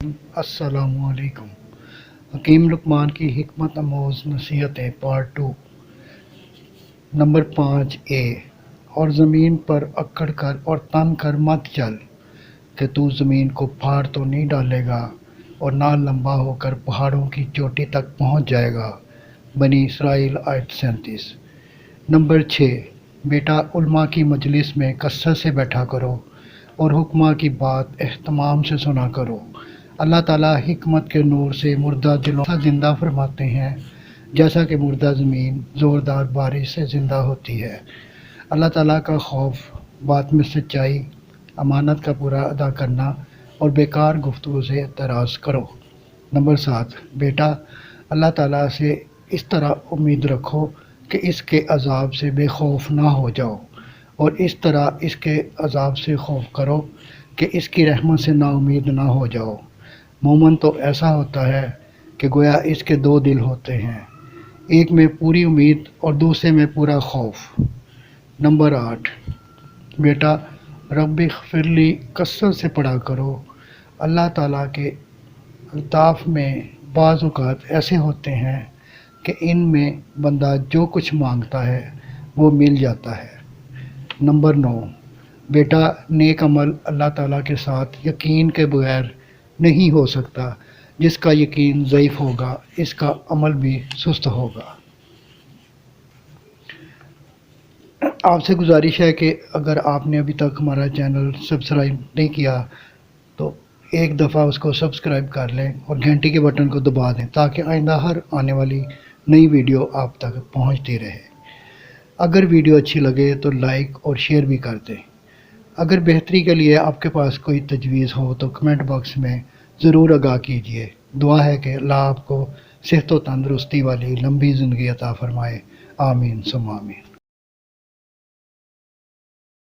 السلام علیکم۔ حکیم لقمان کی حکمت آموز نصیحتیں پارٹ 2 نمبر 5 اور زمین پر اکڑ کر اور تن کر مت چل کہ تو زمین کو پھاڑ تو نہیں ڈالے گا اور نہ لمبا ہو کر پہاڑوں کی چوٹی تک پہنچ جائے گا۔ بنی اسرائیل آیت 37۔ نمبر 6 بیٹا، علماء کی مجلس میں کثرت سے بیٹھا کرو اور حکماء کی بات اہتمام سے سنا کرو۔ اللہ تعالیٰ حکمت کے نور سے مردہ دلوں کو زندہ فرماتے ہیں، جیسا کہ مردہ زمین زوردار بارش سے زندہ ہوتی ہے۔ اللہ تعالیٰ کا خوف، بات میں سچائی، امانت کا پورا ادا کرنا اور بیکار گفتگو سے اعتراض کرو۔ نمبر 7 بیٹا، اللہ تعالیٰ سے اس طرح امید رکھو کہ اس کے عذاب سے بے خوف نہ ہو جاؤ، اور اس طرح اس کے عذاب سے خوف کرو کہ اس کی رحمت سے نا امید نہ ہو جاؤ۔ مومن تو ایسا ہوتا ہے کہ گویا اس کے 2 دل ہوتے ہیں، ایک میں پوری امید اور دوسرے میں پورا خوف۔ نمبر 8 بیٹا، رب اغفر لی کثرت سے پڑھا کرو۔ اللہ تعالیٰ کے الطاف میں بعض اوقات ایسے ہوتے ہیں کہ ان میں بندہ جو کچھ مانگتا ہے وہ مل جاتا ہے۔ نمبر 9 بیٹا، نیک عمل اللہ تعالیٰ کے ساتھ یقین کے بغیر نہیں ہو سکتا۔ جس کا یقین ضعیف ہوگا اس کا عمل بھی سست ہوگا۔ آپ سے گزارش ہے کہ اگر آپ نے ابھی تک ہمارا چینل سبسکرائب نہیں کیا تو ایک دفعہ اس کو سبسکرائب کر لیں اور گھنٹی کے بٹن کو دبا دیں تاکہ آئندہ ہر آنے والی نئی ویڈیو آپ تک پہنچتی رہے۔ اگر ویڈیو اچھی لگے تو لائک اور شیئر بھی کر دیں۔ اگر بہتری کے لیے آپ کے پاس کوئی تجویز ہو تو کمنٹ باکس میں ضرور آگاہ کیجیے۔ دعا ہے کہ اللہ آپ کو صحت و تندرستی والی لمبی زندگی عطا فرمائے۔ آمین ثم آمین۔